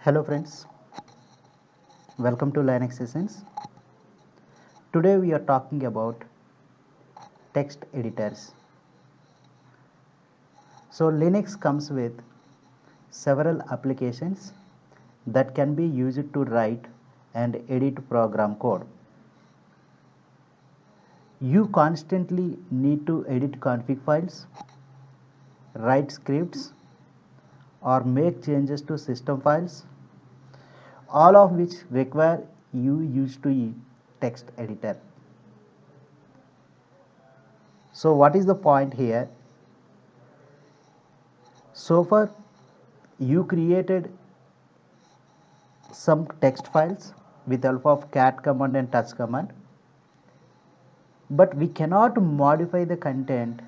Hello friends, welcome to Linux Sessions. Today we are talking about text editors. So Linux comes with several applications that can be used to write and edit program code. You constantly need to edit config files, write scripts or make changes to system files, all of which require you use to text editor. So what is the point here? So far you created some text files with help of cat command and touch command, but we cannot modify the content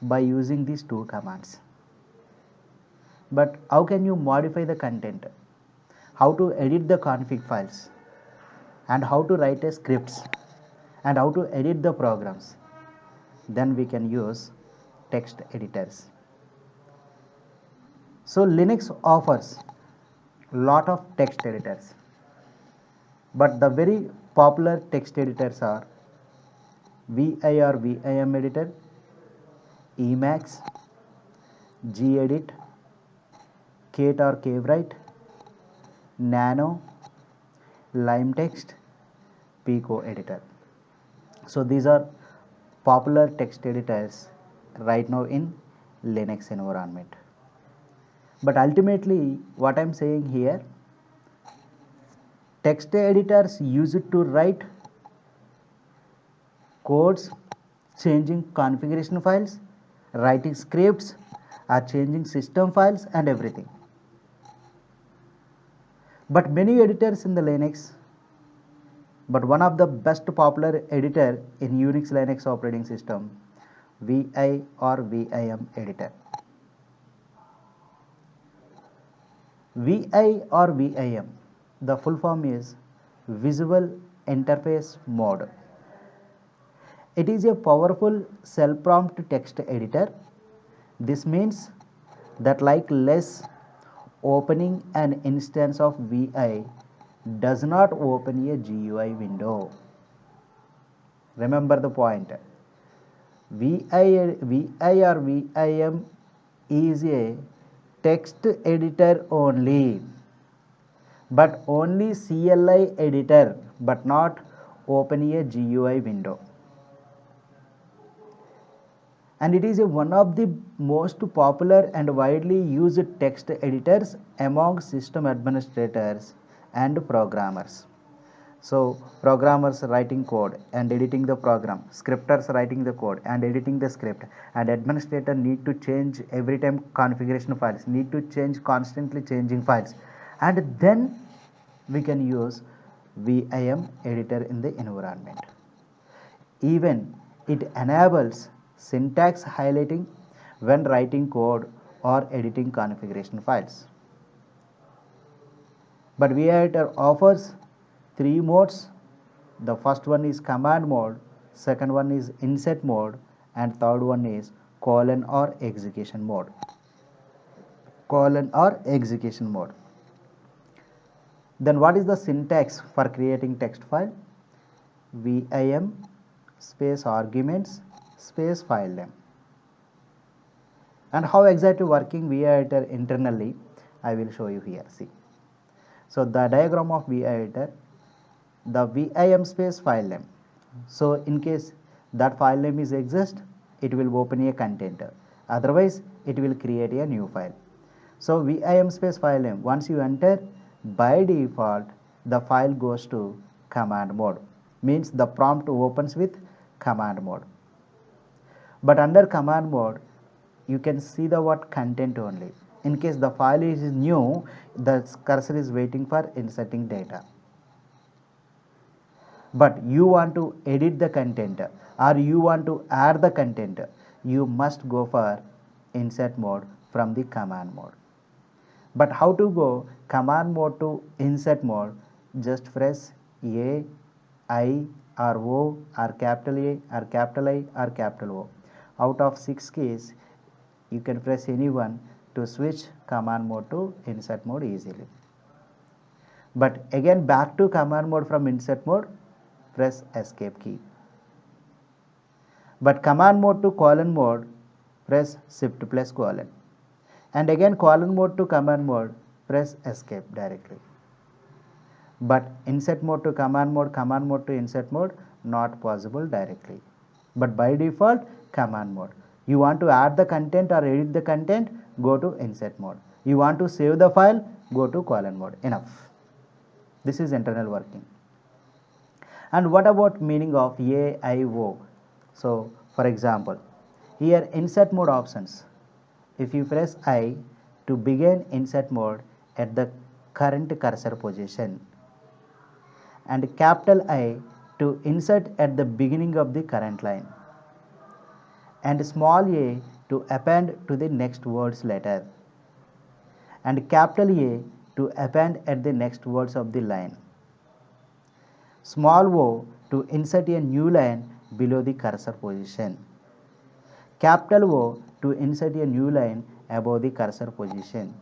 by using these two commands. But how can you modify the content? How to edit the config files and how to write a scripts and how to edit the programs? Then we can use text editors. So Linux offers lot of text editors, but the very popular text editors are VI or VIM editor, Emacs, gedit, Kate or KWrite, Nano, LimeText, Pico editor. So these are popular text editors right now in Linux environment. But ultimately what I am saying here, text editors use it to write codes, changing configuration files, writing scripts or changing system files and everything. But many editors in the Linux, but one of the best popular editor in Unix Linux operating system, VI or VIM editor. VI or VIM, the full form is Visual Interface Mode. It is a powerful cell prompt text editor. This means that like less opening an instance of VI does not open a GUI window. Remember the point. VI or VIM is a text editor only, but only CLI editor, but not open a GUI window. And it is one of the most popular and widely used text editors among system administrators and programmers. So programmers writing code and editing the program, scripters writing the code and editing the script, and administrator need to change every time configuration files, need to change constantly changing files, and then we can use VIM editor in the environment. Even it enables syntax highlighting when writing code or editing configuration files. But VEditor offers three modes. The first one is command mode, second one is insert mode, and third one is colon or execution mode. Colon or execution mode. Then what is the syntax for creating text file? VIM space arguments space file name. And how exactly working VEditor internally, I will show you here. See. So the diagram of VEditor, the VIM space file name. So in case that file name is exist, it will open a content. Otherwise, it will create a new file. So VIM space file name, once you enter, by default, the file goes to command mode. Means the prompt opens with command mode. But under command mode, you can see the word content only. In case the file is new, the cursor is waiting for inserting data. But you want to edit the content or you want to add the content, you must go for insert mode from the command mode. But how to go command mode to insert mode? Just press A, I or O or capital A or capital I or capital O. Out of 6 keys, you can press any one. to switch command mode to insert mode easily. But again back to command mode from insert mode, press escape key. But command mode to colon mode, press shift plus colon. And again colon mode to command mode, press escape directly. But insert mode to command mode to insert mode, not possible directly. But by default, command mode. You want to add the content or edit the content, go to insert mode. You want to save the file, go to colon mode. Enough. This is internal working. And what about meaning of AIO? So for example, here insert mode options. If you press I to begin insert mode at the current cursor position, and capital I to insert at the beginning of the current line, and small a to append to the next word's letter, and capital A to append at the next words of the line, small o to insert a new line below the cursor position, capital O to insert a new line above the cursor position.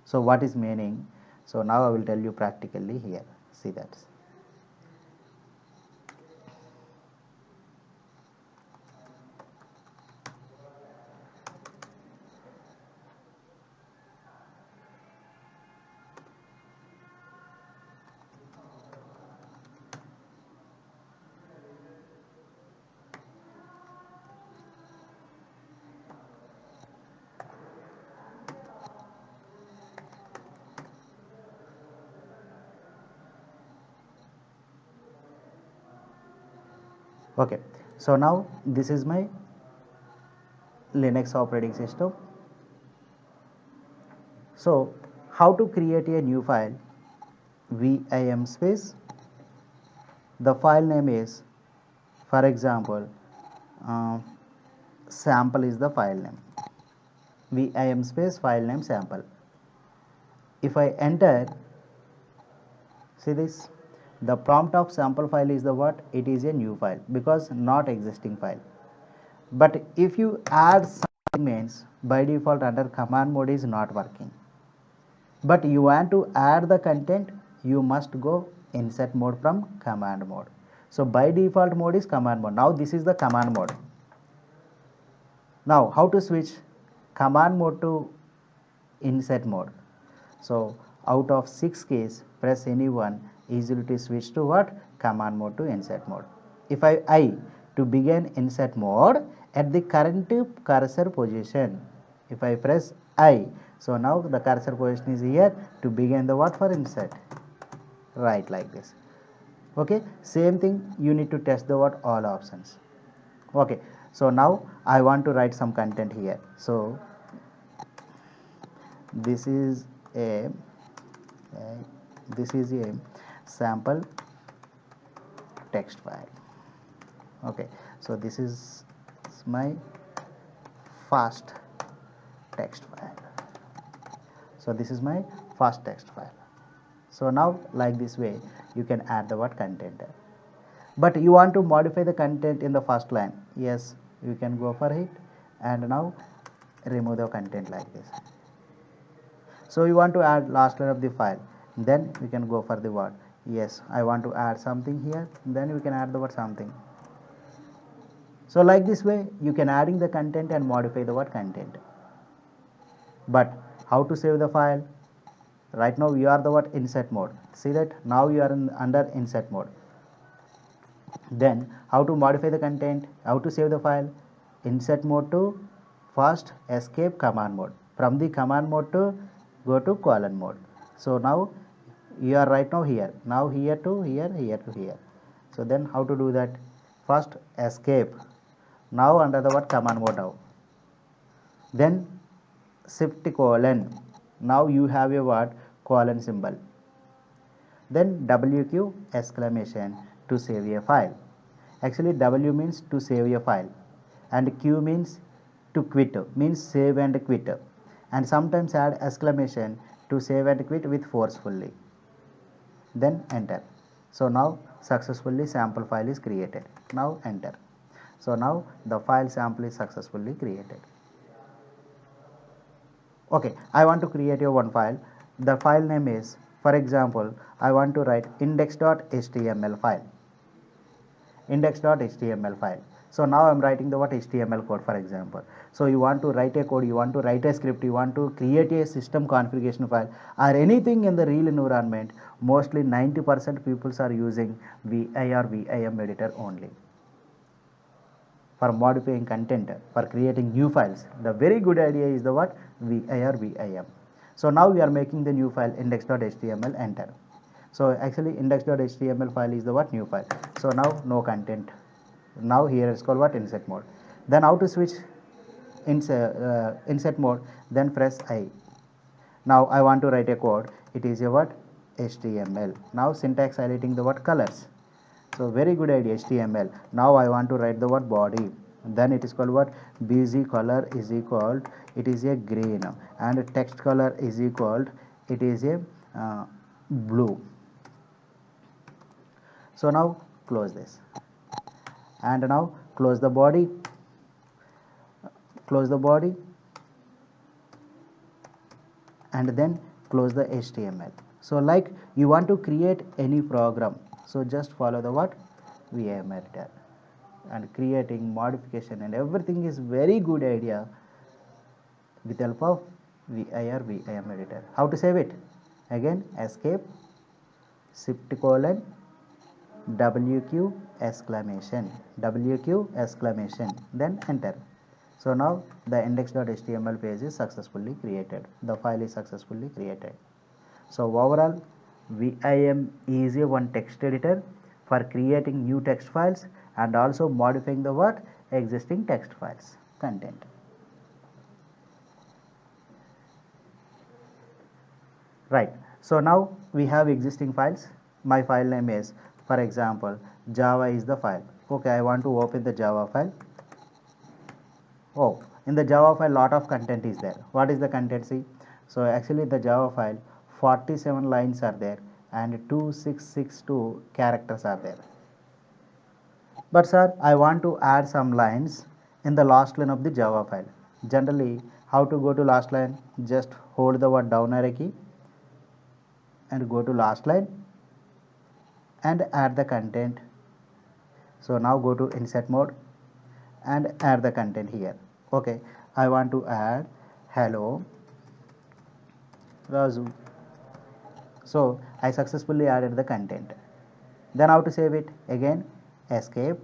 So what is meaning? So now I will tell you practically here. See that. Okay, so now this is my Linux operating system. So how to create a new file? Vim space, the file name is, for example, sample is the file name. Vim space file name sample. If I enter, see this, the prompt of sample file is the what? It is a new file because not existing file. But if you add something, means by default under command mode is not working. But you want to add the content, you must go insert mode from command mode. So by default mode is command mode. Now this is the command mode. Now how to switch command mode to insert mode? So out of 6 keys, press any one, easily to switch to what? Command mode to insert mode. If I to begin insert mode at the current cursor position, if I press I, so now the cursor position is here to begin the what for insert, right, like this. Okay, same thing you need to test the what all options. Okay, so now I want to write some content here. So this is a sample text file. Okay, so this is my fast text file. So this is my fast text file. So now like this way you can add the what content. But you want to modify the content in the first line, yes, you can go for it, and now remove the content like this. So you want to add last line of the file, then we can go for the word, yes, I want to add something here, then we can add the word something. So like this way you can adding the content and modify the word content. But how to save the file? Right now you are the what insert mode. See that now you are under insert mode. Then how to modify the content? How to save the file? Insert mode to first escape command mode. From the command mode to go to colon mode. So now you are right now here. Now here to here, here to here. So then how to do that? First escape. Now under the what command mode now. Then shift colon. Now you have a what colon symbol. Then WQ exclamation to save a file. Actually W means to save a file, and Q means to quit, means save and quit, and sometimes add exclamation to save and quit with forcefully. Then enter. So now successfully sample file is created. Now enter. So now the file sample is successfully created. Okay, I want to create a one file. The file name is, for example, I want to write index.html file. Index.html file. So now I'm writing the what HTML code, for example. So you want to write a code, you want to write a script, you want to create a system configuration file or anything in the real environment. Mostly 90% people are using VI or VIM editor only for modifying content, for creating new files. The very good idea is the what VI or VIM. So now we are making the new file index.html, enter. So actually index.html file is the what new file. So now no content. Now here it's called what insert mode. Then how to switch insert mode, then press I. Now I want to write a code. It is a what HTML. Now syntax highlighting the what colors. So very good idea HTML. Now I want to write the word body. Then it is called what BG color is equal, it is a green, and text color is equal, it is a blue. So now close this, and now close the body, and then close the HTML. So like you want to create any program, so just follow the what VIM editor, and creating modification and everything is very good idea with help of VI or VIM editor. How to save it? Again escape, shift colon, WQ exclamation, then enter. So now the index.html page is successfully created. The file is successfully created. So overall, VIM is a one text editor for creating new text files and also modifying the what existing text files content. Right. So now we have existing files. My file name is, for example, Java is the file. Okay, I want to open the Java file. Oh, in the Java file lot of content is there. What is the content? See, so actually the Java file 47 lines are there and 2662 characters are there. But sir, I want to add some lines in the last line of the Java file. Generally, how to go to last line? Just hold the word down arrow key and go to last line and add the content. So now go to insert mode and add the content here. Okay, I want to add hello Raju. So I successfully added the content. Then how to save it? Again escape,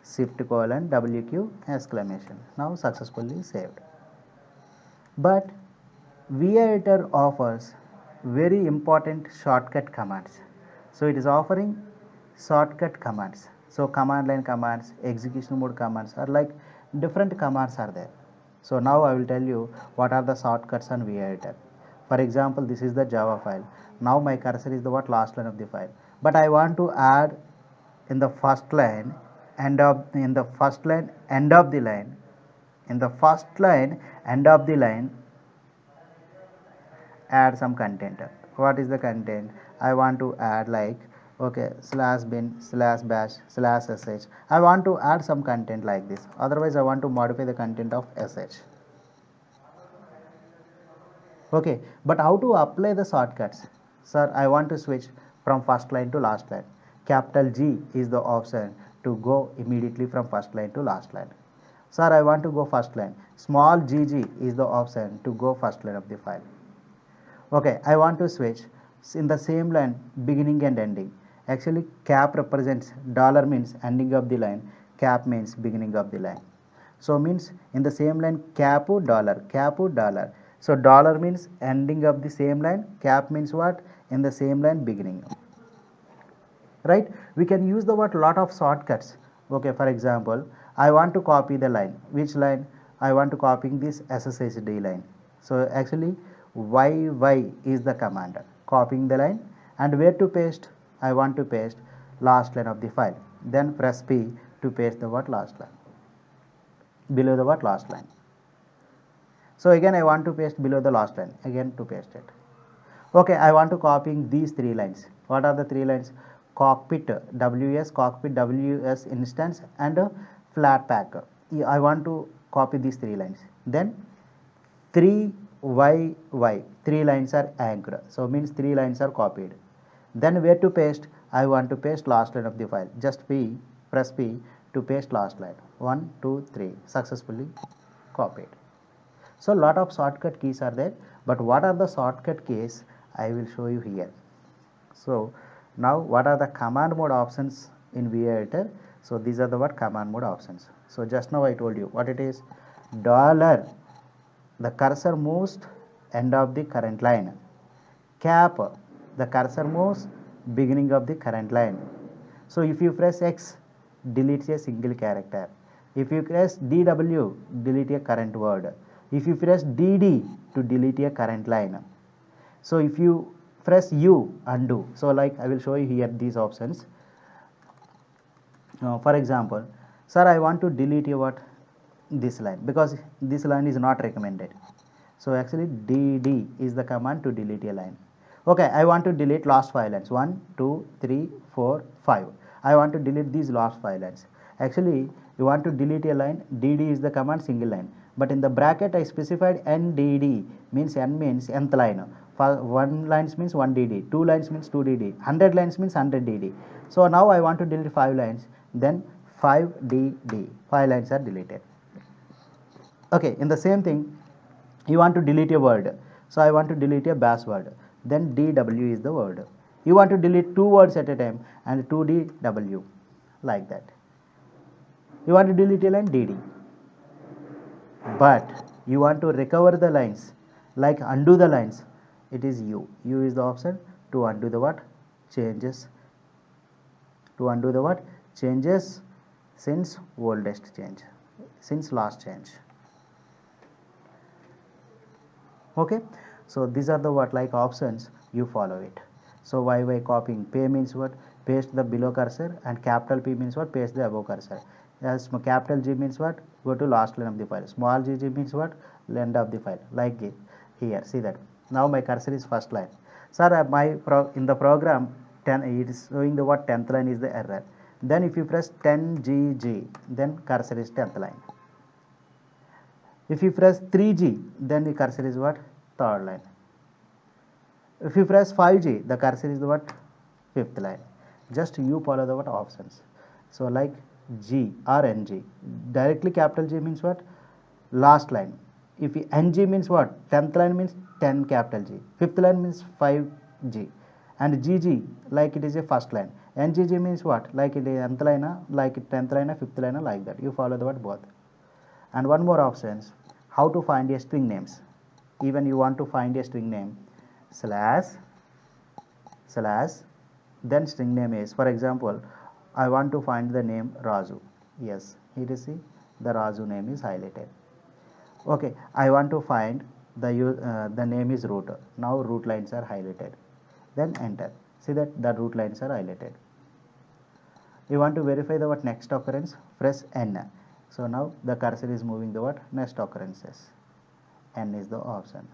shift colon, WQ exclamation. Now successfully saved. But VEditor offers very important shortcut commands. So it is offering shortcut commands. So command line commands, execution mode commands are like different commands are there. So now I will tell you what are the shortcuts on VEditor. For example, this is the Java file. Now my cursor is the what last line of the file. But I want to add in the first line end of in the first line end of the line, in the first line end of the line add some content. What is the content? I want to add like okay slash bin slash bash slash sh. I want to add some content like this, otherwise I want to modify the content of sh. Okay, but how to apply the shortcuts? Sir, I want to switch from first line to last line. Capital G is the option to go immediately from first line to last line. Sir, I want to go first line. Small gg is the option to go first line of the file. Okay, I want to switch in the same line beginning and ending. Actually cap represents dollar means ending of the line, cap means beginning of the line. So means in the same line cap dollar. So dollar means ending of the same line, cap means what in the same line beginning. Right, we can use the what lot of shortcuts. Okay, for example, I want to copy the line. Which line? I want to copy this SSHD line. So actually YY is the command copying the line, and where to paste? I want to paste last line of the file. Then press P to paste the what last line below the what last line. So again I want to paste below the last line, again to paste it. Okay, I want to copy these three lines. What are the three lines? Cockpit WS instance and Flatpak. I want to copy these three lines. Then 3 y, 3 lines are anchored, so means 3 lines are copied. Then where to paste? I want to paste last line of the file. Just press P to paste last line. 1, 2, 3, successfully copied. So lot of shortcut keys are there, but what are the shortcut keys? I will show you here. So now what are the command mode options in VI Editor? So these are the what command mode options. So just now I told you what it is. Dollar, the cursor moves end of the current line. Cap, the cursor moves beginning of the current line. So if you press X, delete a single character. If you press DW, delete a current word. If you press DD, to delete a current line. So if you press U, undo. So like I will show you here these options. For example, sir, I want to delete your what this line, because this line is not recommended. So actually DD is the command to delete a line. Okay, I want to delete last 5 lines. 1, 2, 3, 4, 5. I want to delete these last 5 lines. Actually, you want to delete a line, DD is the command single line. But in the bracket I specified NDD, means N means nth line. For 1 lines means 1 DD, 2 lines means 2 DD, 100 lines means 100 DD. So now I want to delete 5 lines, then 5 DD, 5 lines are deleted. Okay, in the same thing, you want to delete a word. So I want to delete a bash word, then DW is the word. You want to delete 2 words at a time, and 2DW, like that. You want to delete a line, DD. But you want to recover the lines, like undo the lines, it is U. U is the option to undo the what? Changes. To undo the what? Changes since oldest change, since last change. Okay, so these are the what like options, you follow it. So why copying? Pay means what? Paste the below cursor, and capital P means what? Paste the above cursor. As capital G means what? Go to last line of the file. Small g means what? End of the file. Like here, see that. Now my cursor is first line. Sir, in the program 10, it is showing the what 10th line is the error. Then if you press 10GG, then cursor is 10th line. If you press 3G, then the cursor is what? Third line. If you press 5G, the cursor is the what? Fifth line. Just you follow the what options. So like G or NG. Directly capital G means what? Last line. If NG means what? 10th line means 10 capital G. Fifth line means 5G. And GG, like it is a first line. NGG means what? Like it is nth line, like 10th line, 5th line, like that. You follow the what both. And one more options, how to find a string names. Even you want to find a string name, slash, then string name is, for example, I want to find the name Raju. Yes, here you see the Raju name is highlighted. Okay, I want to find the name is root. Now root lines are highlighted. Then enter. See that the root lines are highlighted. You want to verify the what next occurrence, press N. So now the cursor is moving the what next occurrences. N is the option.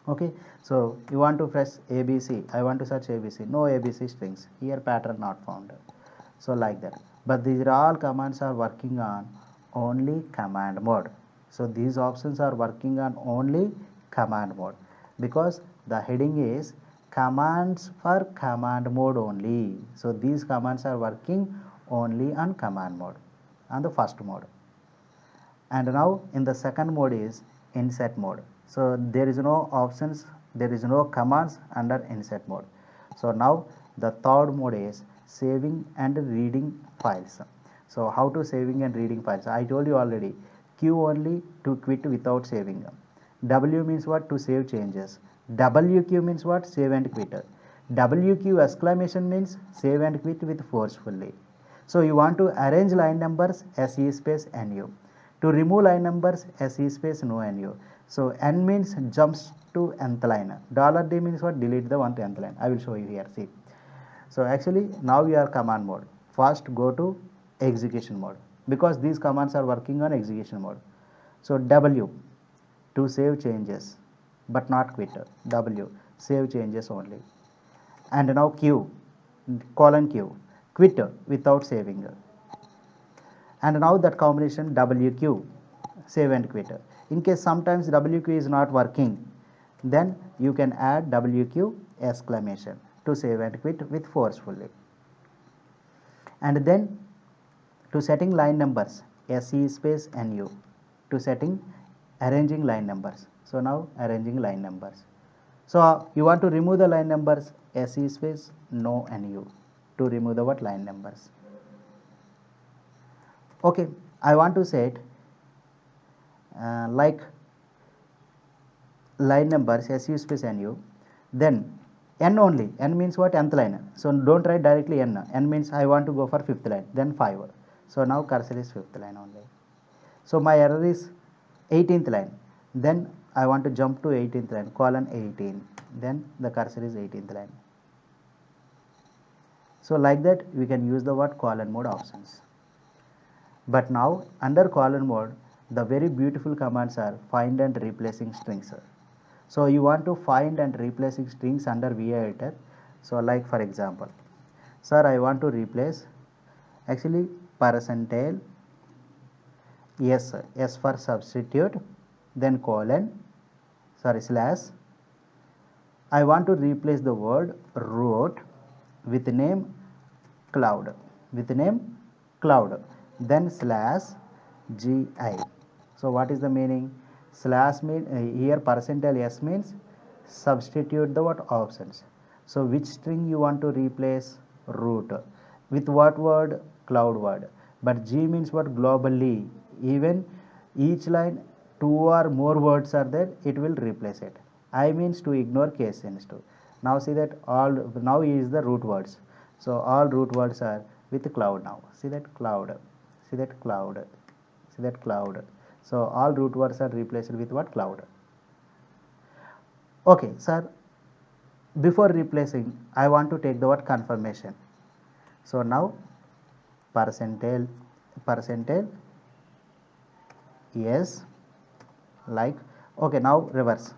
Okay, so you want to press ABC. I want to search ABC. No ABC strings. Here pattern not found. So like that. But these are all commands are working on only command mode. So these options are working on only command mode, because the heading is commands for command mode only. So these commands are working only on command mode, on the first mode. And now in the second mode is insert mode. So there is no options, there is no commands under insert mode. So now the third mode is saving and reading files. So how to saving and reading files? I told you already. Q only to quit without saving. W means what? To save changes. WQ means what? Save and quit. WQ exclamation means save and quit with forcefully. So you want to arrange line numbers, SE space NU. To remove line numbers, SE space no NU. So N means jumps to nth line. $D means what? Delete the 1th nth line. I will show you here. See. So actually now we are command mode. First go to execution mode, because these commands are working on execution mode. So W to save changes but not quit. W save changes only. And now Q, colon Q, quit without saving. And now that combination WQ, save and quit. In case sometimes WQ is not working, then you can add WQ exclamation to save and quit with forcefully. And then to setting line numbers, SE space NU. To setting arranging line numbers. So now arranging line numbers. So you want to remove the line numbers, SE space no NU to remove the what line numbers. Okay, I want to set like line numbers SU space NU, then n only, n means what, nth line. So don't write directly n means I want to go for fifth line, then 5. So now cursor is fifth line only. So my error is 18th line, then I want to jump to 18th line, colon 18, then the cursor is 18th line. So like that we can use the what colon mode options. But now under colon mode, the very beautiful commands are find and replacing strings. So you want to find and replacing strings under VI editor. So like for example, sir, I want to replace actually percentile S for substitute, then colon, sorry, slash. I want to replace the word root with name cloud, then slash gi. So what is the meaning? Slash mean here percentile S means substitute the what options. So which string you want to replace? Root. With what word? Cloud word. But G means what? Globally. Even each line 2 or more words are there, it will replace it. I means to ignore case sensitive. Now see that all now is the root words. So all root words are with cloud now. See that cloud. See that cloud. See that cloud. So all root words are replaced with what? Cloud. Okay, sir. Before replacing, I want to take the word confirmation. So now percentile yes, like, okay, now reverse.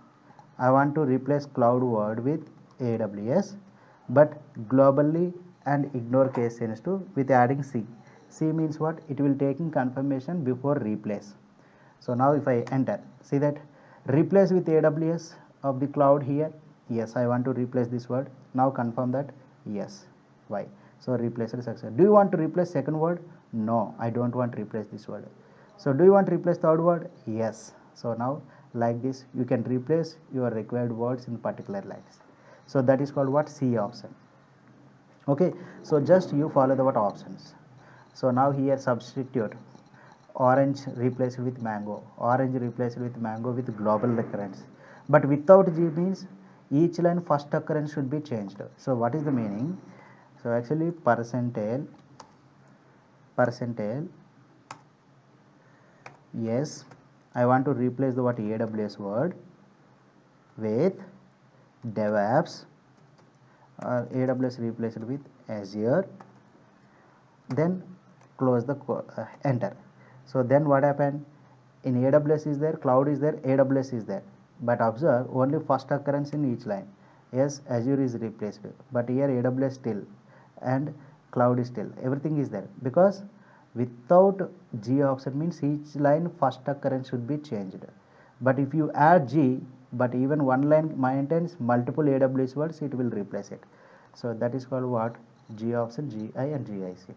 I want to replace cloud word with AWS, but globally and ignore case sensitive with adding C. C means what? It will taking confirmation before replace. So now if I enter, see that replace with AWS of the cloud here. Yes, I want to replace this word. Now confirm that yes. Why? So replace it success. Do you want to replace second word? No, I don't want to replace this word. So do you want to replace third word? Yes. So now like this you can replace your required words in particular lines. So that is called what? C option. Okay, so just you follow the what options. So now here substitute orange replaced with mango, orange replaced with mango with global recurrence. But without G means each line first occurrence should be changed. So what is the meaning? So actually percentile yes, I want to replace the what AWS word with DevOps, or AWS replaced with Azure, then close the enter. So then what happened? In AWS is there, cloud is there, AWS is there, but observe only first occurrence in each line. Yes, Azure is replaced, but here AWS still and cloud is still, everything is there, because without G option means each line first occurrence should be changed. But if you add G, but even one line maintains multiple AWS words, it will replace it. So that is called what? G option, GI and GIC.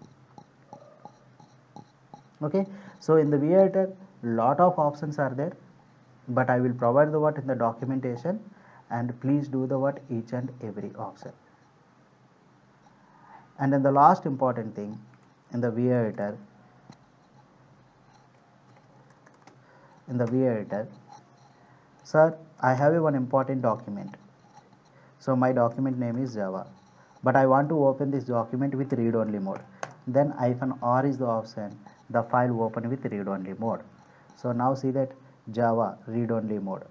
Okay, so in the VI editor lot of options are there, but I will provide the what in the documentation, and please do the what each and every option. And then the last important thing in the VI editor, sir, I have one important document. So my document name is Java, but I want to open this document with read only mode. Then -R is the option, the file open with read only mode. So now see that Java read only mode.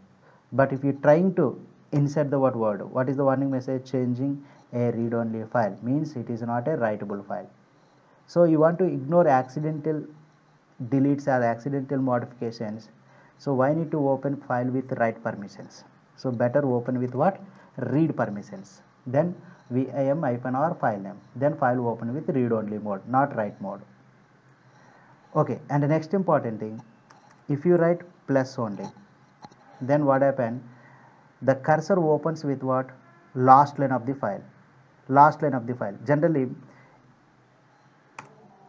But if you trying to insert the word, what is the warning message? Changing a read only file means it is not a writable file. So you want to ignore accidental deletes or accidental modifications. So why need to open file with write permissions? So better open with what? Read permissions. Then vim-r file name. Then file open with read only mode, not write mode. Okay, and the next important thing, if you write plus only. Then what happened? The cursor opens with what? Last line of the file. Last line of the file. Generally,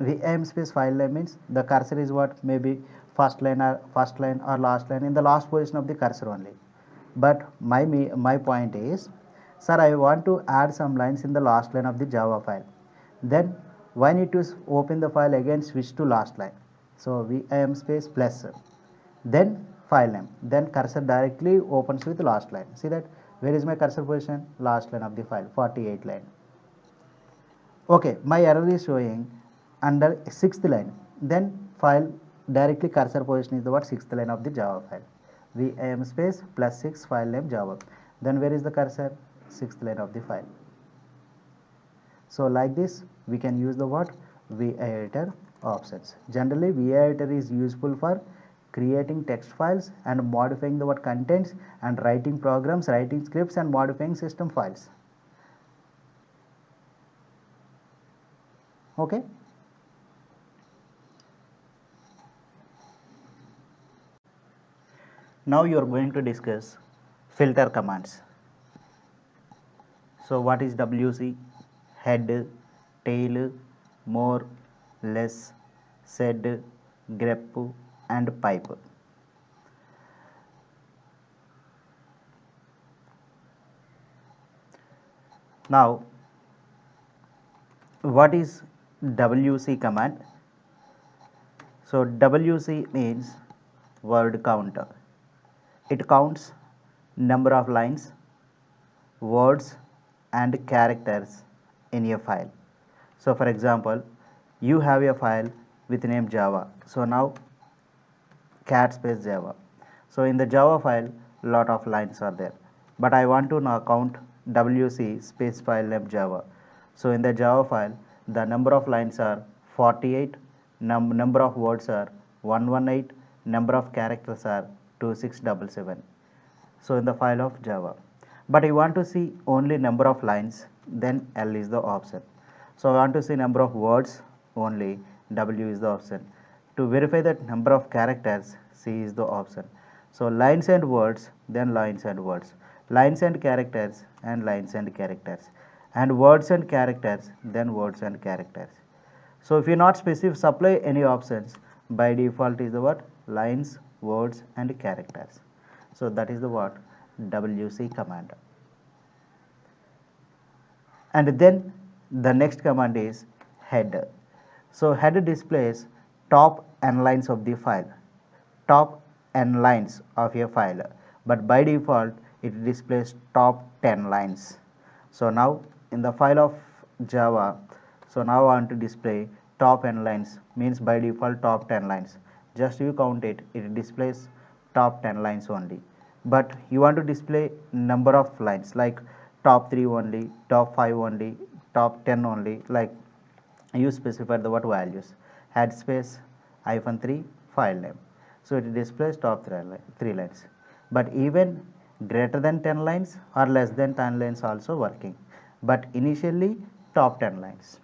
vim space file name means the cursor is what? Maybe first line or last line in the last position of the cursor only. But my point is, sir, I want to add some lines in the last line of the Java file. Then why need to open the file again, switch to last line? So vim space plus, then file name, then cursor directly opens with last line. See that? Where is my cursor position? Last line of the file, 48 line. Okay, my error is showing under sixth line. Then file directly cursor position is the what? Sixth line of the Java file. vim space plus 6 file name Java. Then where is the cursor? Sixth line of the file. So like this we can use the what? VEditor options. Generally VEditor is useful for creating text files and modifying the what? Contents, and writing programs, writing scripts, and modifying system files. Okay. Now you are going to discuss filter commands. So what is WC? Head, tail, more, less, sed, grep, and pipe. Now what is WC command? So WC means word counter. It counts number of lines, words, and characters in a file. So for example, you have a file with name Java. So now cat space Java. So in the Java file, lot of lines are there, but I want to now count WC space file name Java. So in the Java file, the number of lines are 48, number of words are 118, number of characters are 2677. So in the file of Java, but I want to see only number of lines, then L is the option. So I want to see number of words only, W is the option. To verify that number of characters, C is the option. So lines and words, then lines and words, lines and characters, and lines and characters, and words and characters, then words and characters. So if you not supply any options, by default is the what? Lines, words, and characters. So that is the what? WC command. And then the next command is head. So head displays top n lines of the file, top n lines of a file, but by default it displays top 10 lines. So now in the file of Java, so now I want to display top n lines, means by default top 10 lines. Just you count it, it displays top 10 lines only. But you want to display number of lines like top 3 only, top 5 only, top 10 only, like you specify the what values. Head space -3 file name. So it displays top 3 lines. But even greater than 10 lines or less than 10 lines also working. But initially top 10 lines.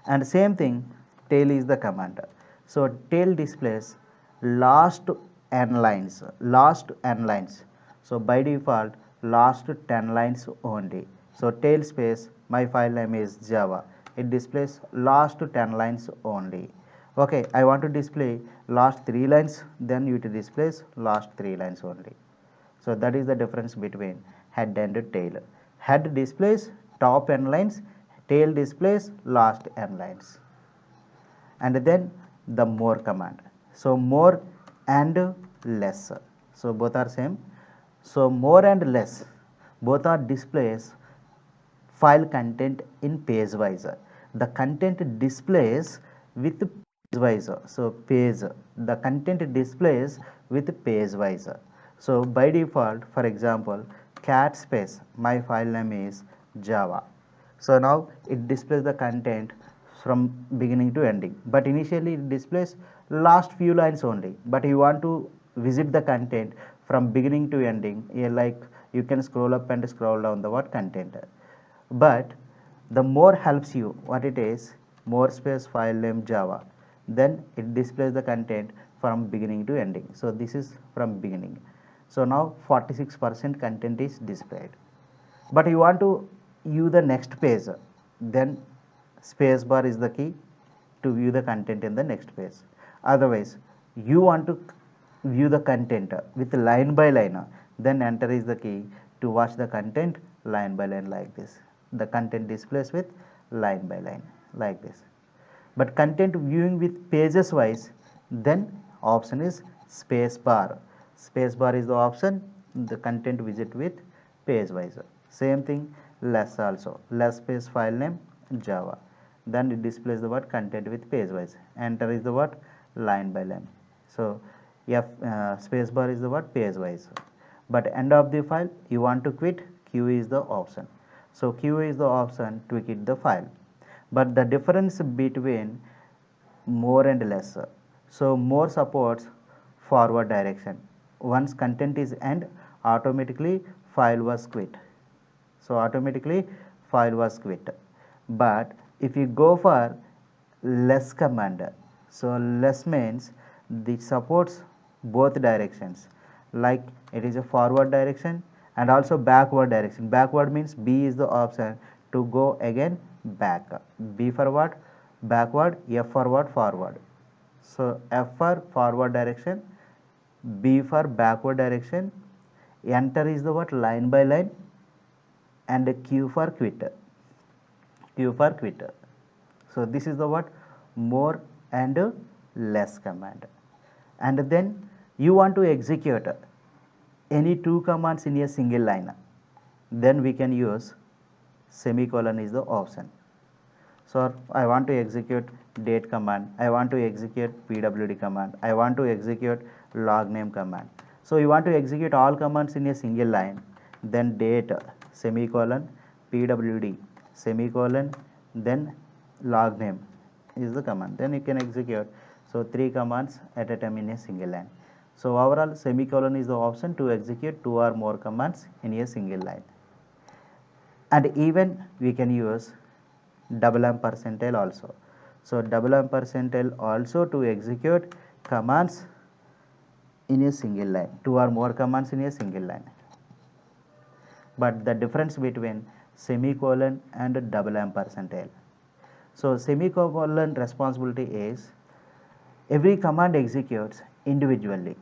And same thing, tail is the command. So tail displays last n lines, last n lines. So by default last 10 lines only. So tail space, my file name is Java, it displays last 10 lines only. Okay, I want to display last 3 lines, then it displays last 3 lines only. So that is the difference between head and tail. Head displays top n lines, tail displays last n lines. And then the more command. So more and less. So both are same. So more and less, both are displays file content in page wise. The content displays with page wise. So page, the content displays with page wise. So by default, for example, cat space, my file name is Java. So now it displays the content from beginning to ending, but initially it displays last few lines only. But you want to visit the content from beginning to ending, like you can scroll up and scroll down the what content. But the more helps you, what it is, more space file name Java, then it displays the content from beginning to ending. So this is from beginning. So now 46% content is displayed. But you want to view the next page, then space bar is the key to view the content in the next page. Otherwise, you want to view the content with line by line, then enter is the key to watch the content line by line like this. The content displays with line by line like this. But content viewing with pages wise, then option is space bar. Space bar is the option, the content visit with page wise. Same thing, less also, less space file name Java. Then it displays the word content with page wise. Enter is the word line by line. So space bar is the word page wise. But end of the file you want to quit, Q is the option. So Q is the option to quit the file. But the difference between more and less. So more supports forward direction. Once content is end, automatically file was quit. So automatically file was quit. But if you go for less command, so less means it supports both directions, like it is a forward direction and also backward direction. Backward means B is the option to go again back. B for what? Backward, F for what? Forward. So F for forward direction, B for backward direction, enter is the what? Line by line, and Q for quit. Q for quit. So this is the what? More and less command. And then you want to execute any two commands in a single line, then we can use semicolon is the option. So I want to execute date command, I want to execute pwd command, I want to execute log name command. So you want to execute all commands in a single line, then date semicolon pwd semicolon then log name is the command, then you can execute. So three commands at a time in a single line. So overall semicolon is the option to execute two or more commands in a single line. And even we can use double ampersandile also. So double ampersandile also to execute commands in a single line, two or more commands in a single line. But the difference between semicolon and double ampersandile. So semicolon responsibility is every command executes individually,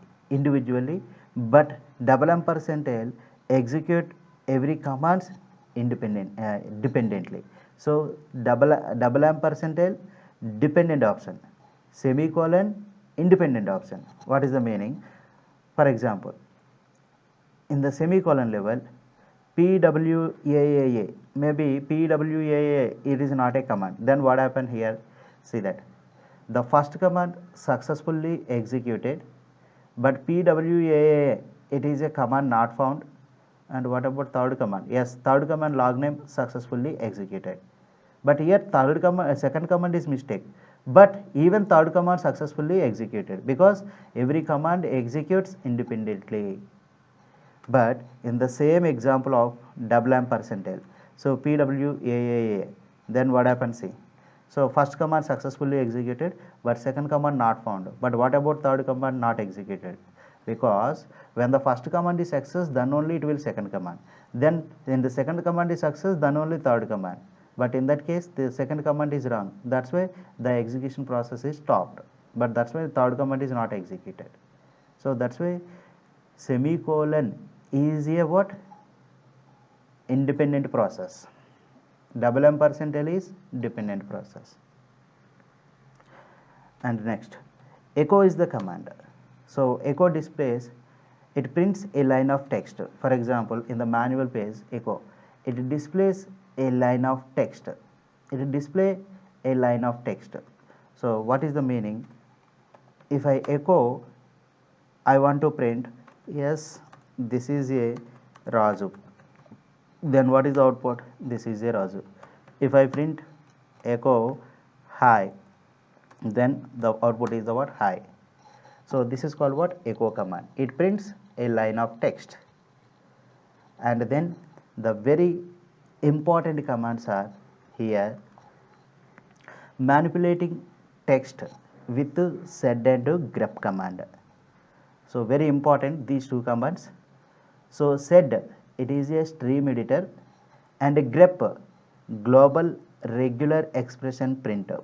but double ampersandile execute every commands dependently. So double ampersandile dependent option, semicolon independent option. What is the meaning? For example, in the semicolon level, PWAAA, maybe PWAAA, it is not a command. Then what happened here? See that the first command successfully executed, but PWAAA, it is a command not found. And what about third command? Yes, third command log name successfully executed. But here third command, second command is mistake. But even third command successfully executed because every command executes independently. But in the same example of double ampersandile, so PWAAA, then what happens? See, so first command successfully executed, but second command not found. But what about third command not executed? Because when the first command is success, then only it will second command. Then in the second command is success, then only third command. But in that case, the second command is wrong. That's why the execution process is stopped. But that's why the third command is not executed. So that's why semicolon is a what? Independent process. Double ampersandile is dependent process. And next, echo is the command. So echo displays, it prints a line of text. For example, in the manual page echo, it displays a line of text. It display a line of text. So what is the meaning? If I echo, I want to print, yes, this is a Raju. Then what is the output? This is a Raju. If I print echo hi, then the output is the what? Hi. So this is called what? Echo command. It prints a line of text. And then the very important commands are here: manipulating text with sed and grep command. So very important these two commands. So sed, it is a stream editor, and grep, global regular expression printer.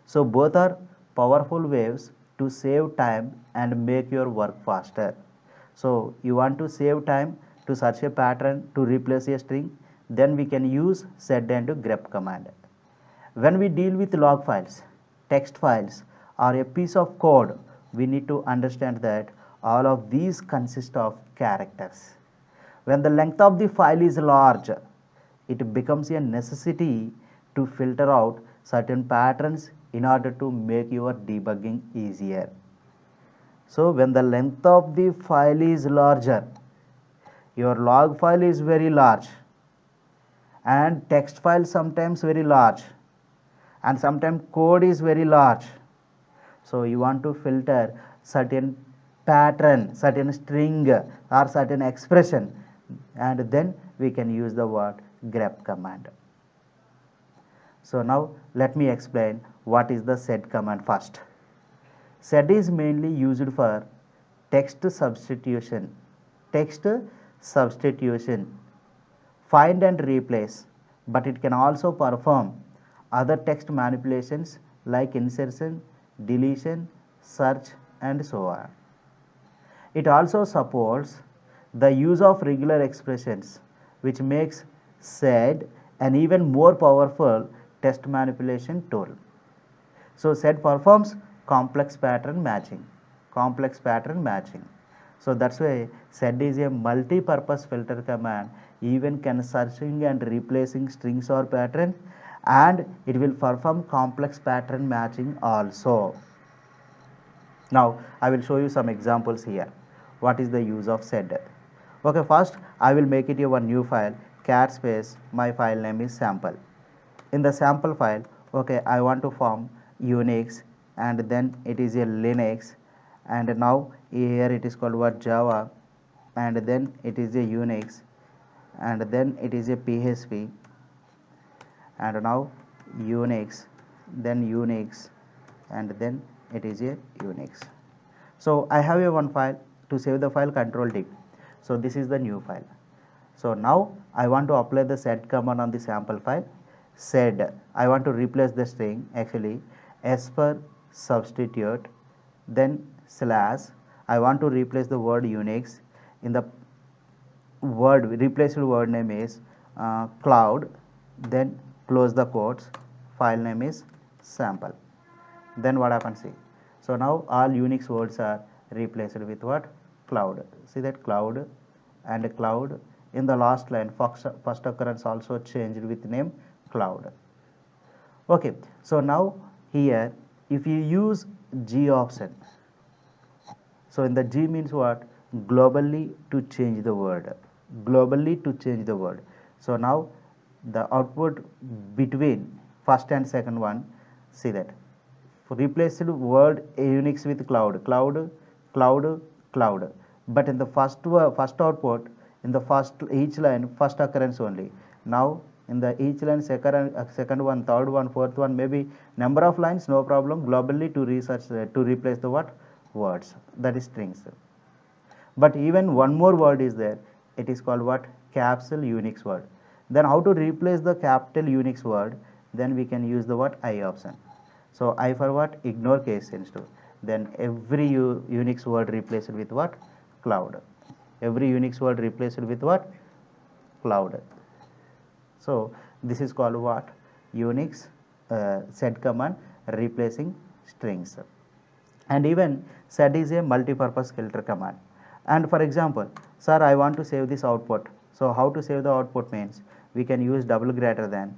So both are powerful ways to save time and make your work faster. So you want to save time to search a pattern to replace a string, then we can use sed and grep command. When we deal with log files, text files, or a piece of code, we need to understand that all of these consist of characters. When the length of the file is large, it becomes a necessity to filter out certain patterns in order to make your debugging easier. So when the length of the file is larger, your log file is very large, and text file sometimes very large, and sometimes code is very large. So you want to filter certain pattern, certain string, or certain expression, and then we can use the word grep command. So now let me explain what is the sed command first. Sed is mainly used for text substitution, text substitution, find and replace, but it can also perform other text manipulations like insertion, deletion, search, and so on. It also supports the use of regular expressions, which makes sed an even more powerful text manipulation tool. So sed performs complex pattern matching, complex pattern matching. So that's why sed is a multi-purpose filter command, even can searching and replacing strings or pattern, and it will perform complex pattern matching also. Now I will show you some examples here. What is the use of sed? Okay, first I will make it a one new file, cat space, my file name is sample. In the sample file, okay, I want to form Unix, and then it is a Linux, and now here it is called what Java, and then it is a Unix, and then it is a PHP, and now Unix, then Unix, and then it is a Unix. So I have a one file. To save the file, Control D. So this is the new file. So now I want to apply the sed command on the sample file. Sed, I want to replace the string, actually as per substitute, then slash, I want to replace the word Unix. In the word replaced word name is cloud, then close the quotes, file name is sample. Then what happens, see, so now all Unix words are replaced with what? Cloud. See that cloud, and cloud in the last line first occurrence also changed with name cloud. Okay, so now here if you use G option, so in the G means what? Globally to change the word, globally to change the word. So now the output between first and second one, see that replaced word Unix with cloud, cloud, cloud, cloud. But in the first output, in the first each line first occurrence only. Now in the each line second one, third one, fourth one, maybe number of lines, no problem. Globally to research to replace the what? Words, that is strings. But even one more word is there, it is called what? Capsule Unix word. Then how to replace the capital Unix word? Then we can use the what? I option. So I for what? Ignore case sensitive. Then every Unix word replaced with what? Cloud. Every Unix word replaced with what? Cloud. So this is called what? Unix sed command replacing strings. And even sed is a multi-purpose filter command. And for example, sir, I want to save this output. So how to save the output means we can use double greater than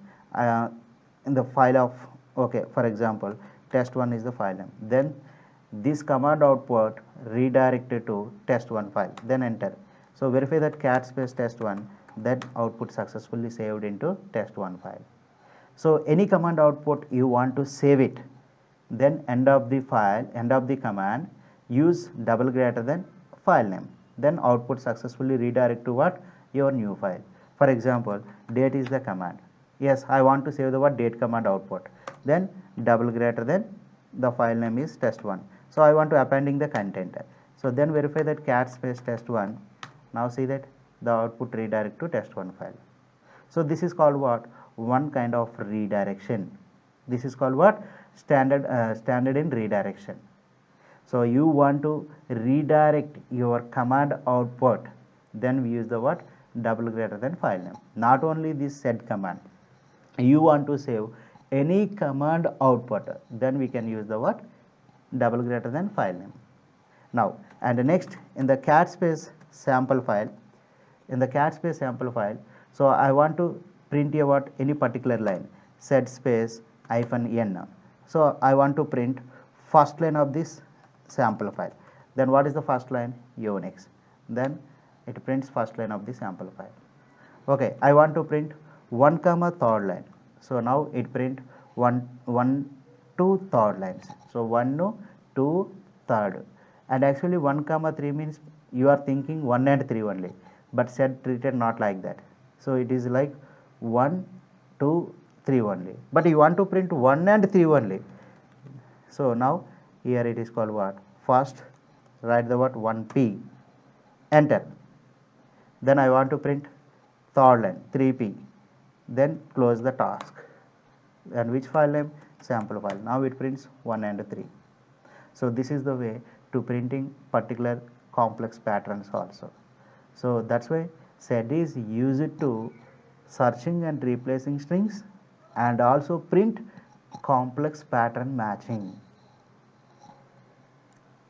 in the file of, okay, for example, test1 is the file name. Then this command output redirected to test1 file, then enter. So verify that cat space test1, that output successfully saved into test1 file. So any command output you want to save it, then end of the file, end of the command, use double greater than file name, then output successfully redirect to what? Your new file. For example, date is the command. Yes, I want to save the what? Date command output, then double greater than the file name is test1. So I want to appending the content. So then verify that cat space test1. Now see that the output redirect to test1 file. So this is called what? One kind of redirection. This is called what? Standard in redirection. So you want to redirect your command output, then we use the what? Double greater than file name. Not only this sed command, you want to save any command output, then we can use the what? Double greater than file name. Now, and next in the cat space sample file, so I want to print a what? Any particular line, sed space -n. So I want to print first line of this sample file. Then what is the first line? Unix. Then it prints first line of the sample file. Okay, I want to print 1 comma third line. So now it print 1 2 third lines. So 1 no 2 third. And actually 1 comma 3 means you are thinking 1 and 3 only, but sed treated not like that. So it is like 1 2 3 only, but you want to print 1 and 3 only. So now here it is called what? First write the word 1p, enter. Then I want to print third line 3p, then close the task. And which file name? Sample file. Now it prints 1 and 3. So this is the way to printing particular complex patterns also. So that's why sed is used to searching and replacing strings and also print complex pattern matching.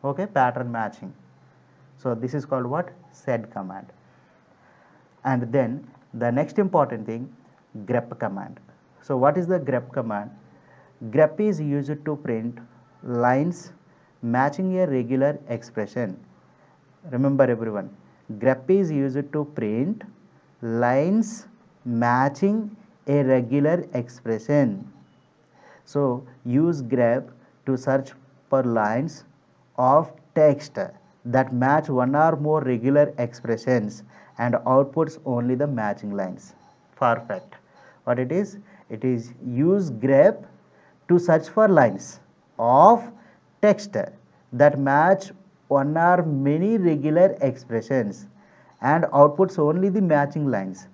Okay, pattern matching. So this is called what? Sed command. And then the next important thing, grep command. So what is the grep command? Grep is used to print lines matching a regular expression. Remember everyone, grep is used to print lines matching a regular expression. So use grep to search for lines of text that match one or more regular expressions and outputs only the matching lines. Perfect. What it is? It is use grep to search for lines of text that match one or many regular expressions and outputs only the matching lines.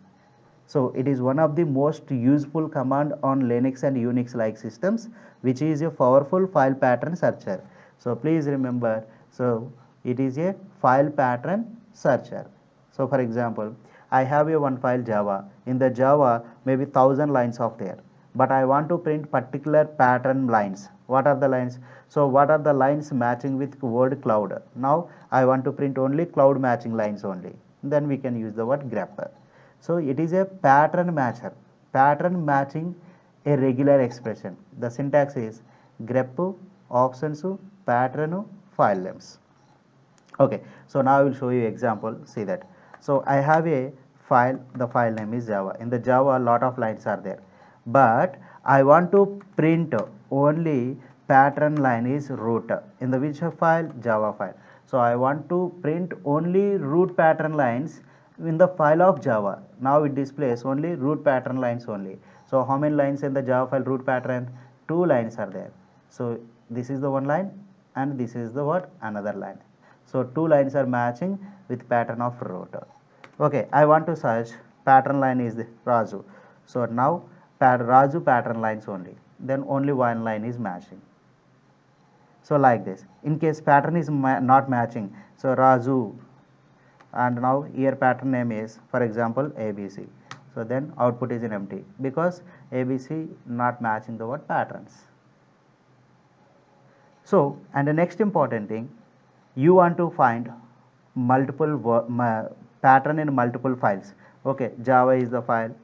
So it is one of the most useful command on Linux and Unix like systems, which is a powerful file pattern searcher. So please remember, so it is a file pattern searcher. So for example, I have a one file Java. In the Java, maybe 1000 lines of there, but I want to print particular pattern lines. What are the lines? So what are the lines matching with word cloud? Now I want to print only cloud matching lines only. Then we can use the word grep. So it is a pattern matcher, pattern matching a regular expression. The syntax is grep options pattern file names. Okay, so now I will show you example. See that. So I have a file, the file name is Java. In the Java, a lot of lines are there, but I want to print only pattern line is root. In the which file? Java file. So I want to print only root pattern lines in the file of Java. Now it displays only root pattern lines only. So how many lines in the Java file root pattern? 2 lines are there. So this is the one line and this is the what? Another line. So 2 lines are matching with pattern of root. Okay, I want to search pattern line is Raju. So now Raju pattern lines only. Then only one line is matching. So like this. In case pattern is not matching, so Raju, and now here pattern name is for example ABC. So then output is in empty because ABC not matching the word patterns. So and the next important thing, you want to find multiple pattern in multiple files. Okay, Java is the file,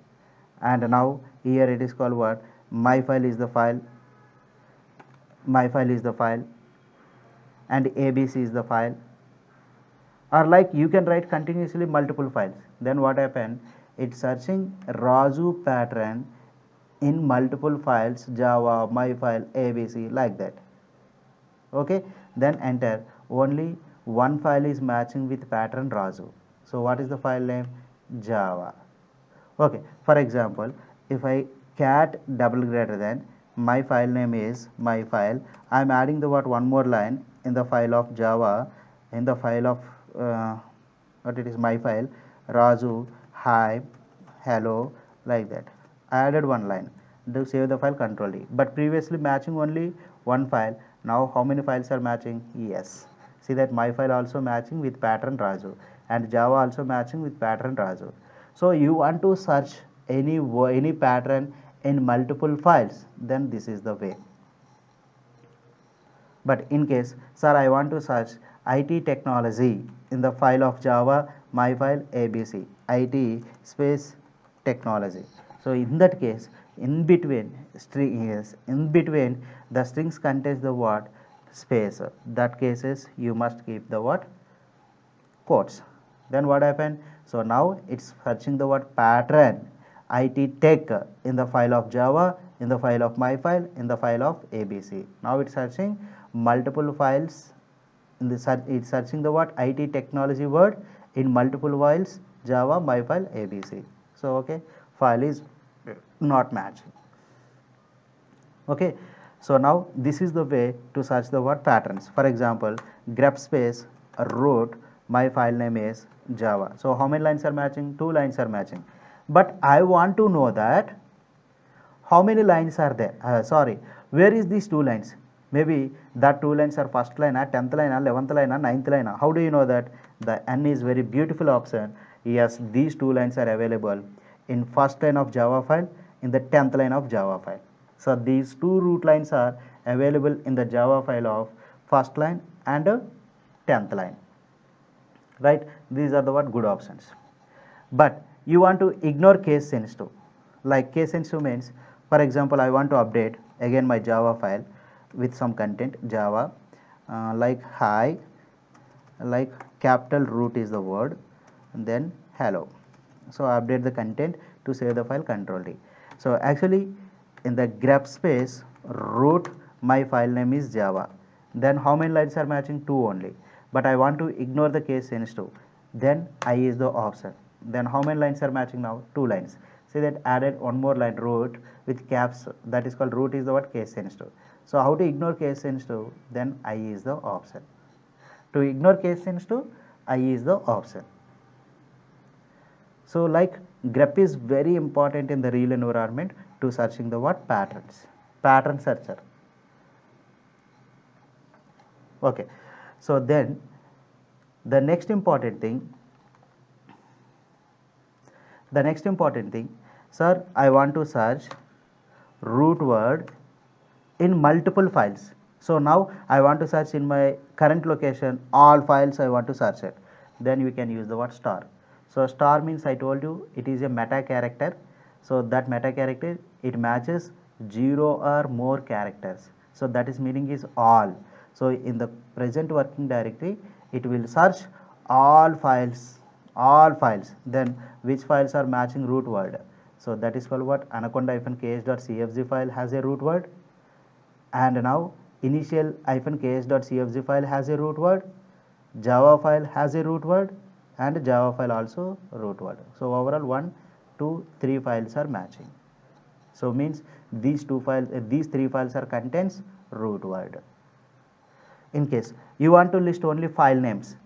and now here it is called what? My file is the file, and ABC is the file. Or like you can write continuously multiple files. Then what happen? It's searching Raju pattern in multiple files, Java, my file, ABC, like that. Okay, then enter. Only one file is matching with pattern Raju. So what is the file name? Java. Okay, for example, if I cat double greater than my file name is my file. I am adding the what one more line in the file of Java, in the file of what it is my file Raju, hi, hello, like that. I added one line to save the file, control D. But previously matching only one file. Now how many files are matching? Yes. See that my file also matching with pattern Raju and Java also matching with pattern Raju. So you want to search any pattern in multiple files, then this is the way. But in case, sir, I want to search IT technology in the file of Java, my file ABC, IT space technology. So in that case, in between string is in between the strings contains the what space. That cases you must keep the what quotes. Then what happened? So now it's searching the word pattern IT tech in the file of Java, in the file of my file, in the file of ABC. Now it's searching multiple files in the search. It's searching the word IT technology word in multiple files Java, my file, ABC. So okay, file is not matching. Okay, so now this is the way to search the word patterns. For example, grep space root, my file name is Java. So how many lines are matching? 2 lines are matching. But I want to know that how many lines are there? Sorry, where is these 2 lines? Maybe that 2 lines are first line, 10th line, 11th line, 9th line. How do you know that? The N is very beautiful option. Yes, these 2 lines are available in first line of Java file, in the 10th line of Java file. So these 2 root lines are available in the Java file of first line and 10th line. Right? These are the what good options. But you want to ignore case sensitive. Like case sensitive means, for example, I want to update again my Java file with some content Java, like hi, like capital root is the word, and then hello. So I update the content to save the file, control D. So actually in the grep space root, my file name is Java. Then how many lines are matching? 2 only. But I want to ignore the case sensitive. Then I is the option. Then how many lines are matching now? 2 lines. See that added one more line root with caps, that is called root is the what case sensitive. So how to ignore case sensitive? Then I is the option. To ignore case sensitive, I is the option. So like grep is very important in the real environment to searching the what patterns, pattern searcher. Okay, so then the next important thing, sir, I want to search root word in multiple files. So now I want to search in my current location all files I want to search it. Then you can use the word star. So star means I told you it is a meta character. So that meta character it matches 0 or more characters. So that is meaning is all. So in the present working directory it will search all files, then which files are matching root word. So that is called what anaconda-ks.cfg file has a root word, and now initial-ks.cfg file has a root word, Java file has a root word, and Java file also root word. So overall 1, 2, 3 files are matching. So means these 3 files are contains root word. In case you want to list only file names,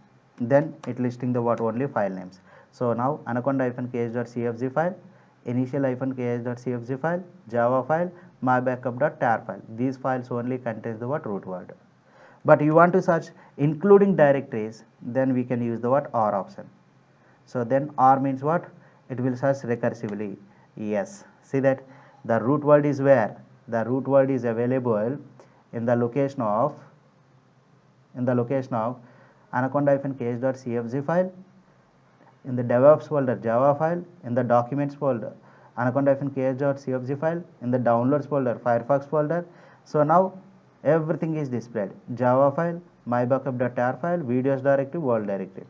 then it listing the what only file names. So now anaconda-ks.cfg file, initial-ks.cfg file, Java file, mybackup.tar file. These files only contains the what root word. But you want to search including directories, then we can use the what or option. So then or means what? It will search recursively. Yes. See that the root word is where? The root word is available in the location of anaconda-ks.cfg file, in the DevOps folder Java file, in the documents folder anaconda-ks.cfg file, in the downloads folder Firefox folder. So now everything is displayed: Java file, mybackup.tar file, videos directory, world directory.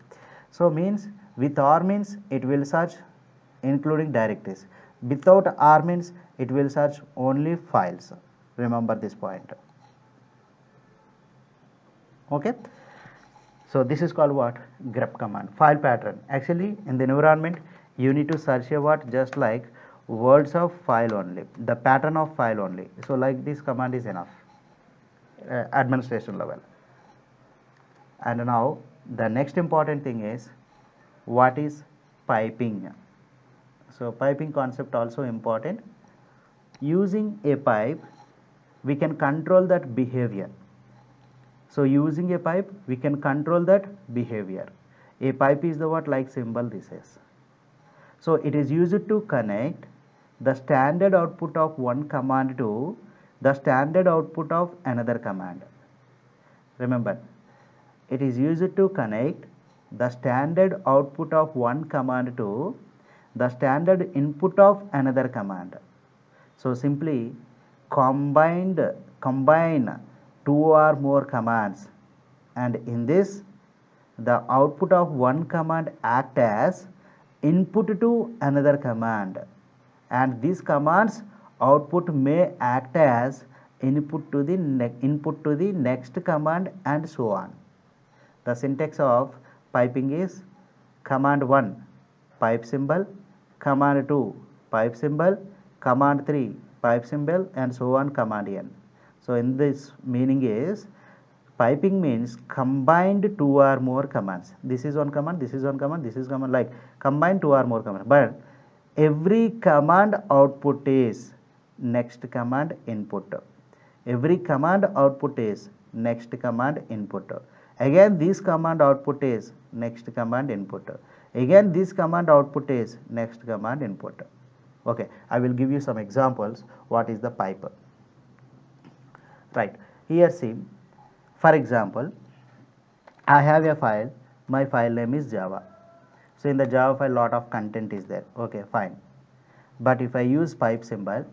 So means with or means it will search including directories. Without or means it will search only files. Remember this point. Okay. So this is called what? Grep command, file pattern. Actually in the environment you need to search a what just like words of file only, the pattern of file only. So like this command is enough, administration level. And now the next important thing is what is piping. So piping concept also important. Using a pipe we can control that behavior. So using a pipe we can control that behavior. A pipe is the what like symbol this is. So it is used to connect the standard output of one command to the standard output of another command. Remember, it is used to connect the standard output of one command to the standard input of another command. So simply combine two or more commands, and in this the output of one command act as input to another command, and these commands output may act as input to the next command, and so on. The syntax of piping is command 1 pipe symbol, command 2 pipe symbol, command 3 pipe symbol, and so on command n. So in this meaning is piping means combined two or more commands. This is one command, this is one command, this is command, like combine two or more commands. But every command output is next command input. Every command output is next command input. Again this command output is next command input. Again this command output is next command input. Okay, I will give you some examples what is the pipe. Right, here see, for example, I have a file, my file name is Java. So in the Java file lot of content is there. Okay, fine. But if I use pipe symbol,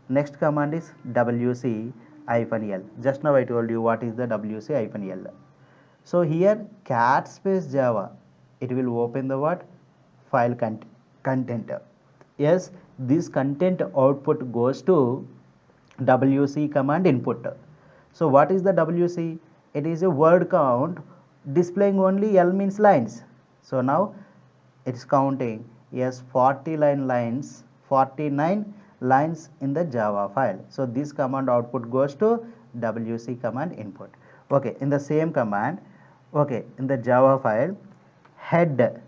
next command is wc-l. Just now I told you what is the wc-l. So here cat space Java, it will open the what? File content. Yes, this content output goes to wc command input. So what is the wc? It is a word count displaying only L means lines. So now it's counting, yes, 49 lines in the Java file. So this command output goes to wc command input. Okay, in the same command, okay, in the Java file head.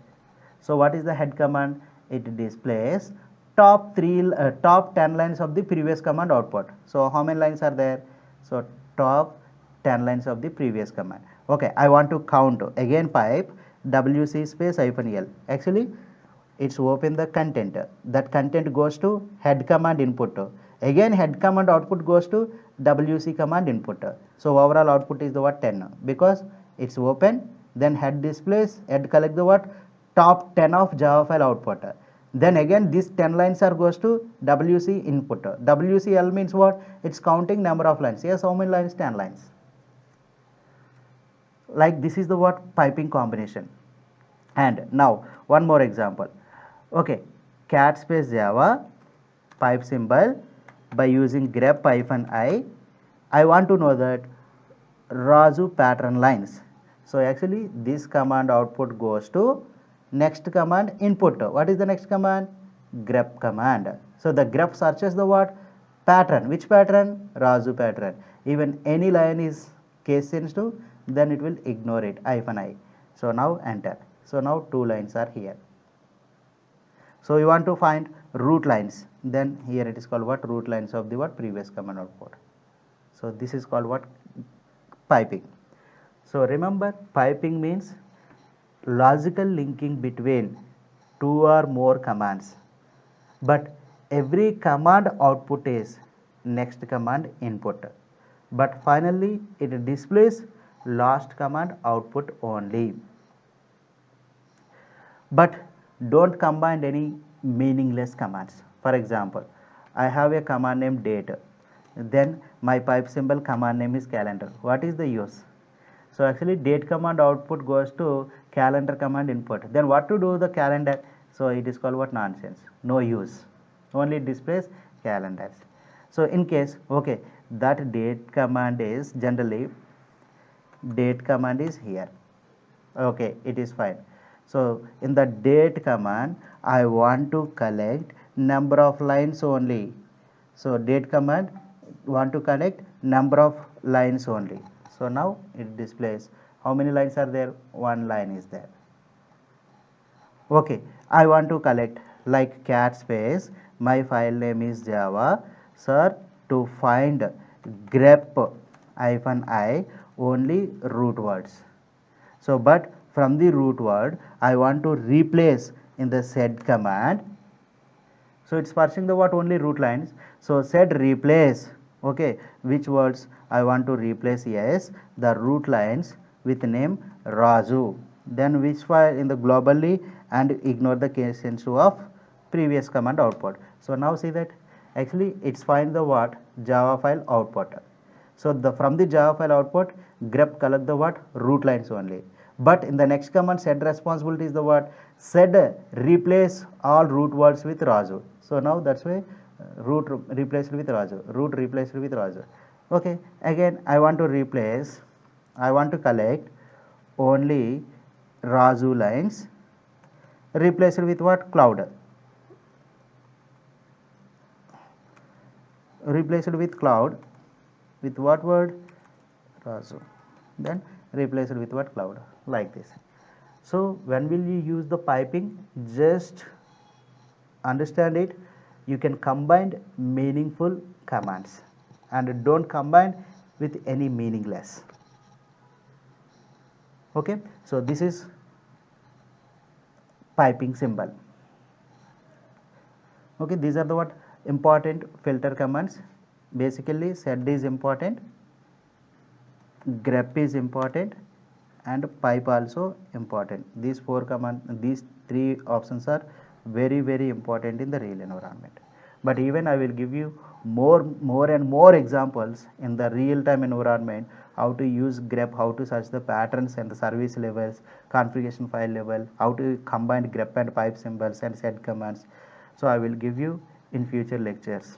So what is the head command? It displays top 10 lines of the previous command output. So how many lines are there? So top 10 lines of the previous command. Okay, I want to count again pipe wc space -l. Actually it's open the content, that content goes to head command input. Again head command output goes to wc command input. So overall output is the what? 10, because it's open, then head displays, head collect the what? Top 10 of Java file output. Then again these 10 lines are goes to wc input. wcl means what? It's counting number of lines. Yes, how many lines? 10 lines. Like this is the what? Piping combination. And now one more example. Okay, cat space Java pipe symbol, by using grep -i, I want to know that Raju pattern lines. So actually this command output goes to next command input. What is the next command? Grep command. So the grep searches the what? Pattern. Which pattern? Raju pattern. Even any line is case sensitive, then it will ignore it, -i. So now enter. So now two lines are here. So you want to find root lines, then here it is called what? Root lines of the what? Previous command output. So this is called what? Piping. So remember, piping means logical linking between two or more commands, but every command output is next command input, but finally it displays last command output only. But don't combine any meaningless commands. For example, I have a command name date, then my pipe symbol command name is calendar. What is the use? So actually date command output goes to calendar command input. Then what to do the calendar? So it is called what? Nonsense. No use. Only it displays calendars. So in case, okay, that date command is generally, date command is here. Okay, it is fine. So in the date command I want to collect number of lines only. So date command want to collect number of lines only. So now it displays how many lines are there. One line is there. Okay, I want to collect like cat space. My file name is Java. Sir, to find grep -I only root words. So, but from the root word, I want to replace in the sed command. So, it's parsing the what only root lines. So, sed replace. Okay, which words I want to replace? Yes, the root lines with name Raju. Then which file in the globally and ignore the case sensitive of previous command output. So, now see that actually it's find the what Java file output. So, the from the Java file output grep collect the what root lines only. But in the next command sed responsibility is the what sed replace all root words with Raju. So, now that's why root replaced with Raju, root replaced with Raju. Okay, again I want to replace, I want to collect only Raju lines replaced with what cloud, replaced with cloud with what word Raju, then replace it with what cloud, like this. So when will you use the piping? Just understand it. You can combine meaningful commands and don't combine with any meaningless. Okay, so this is piping symbol. Okay, these are the what important filter commands. Basically sed is important, grep is important, and pipe also important. These four command, these three options are very important in the real environment. But even I will give you more and more examples in the real time environment, how to use grep, how to search the patterns and the service levels, configuration file level, how to combine grep and pipe symbols and sed commands. So I will give you in future lectures.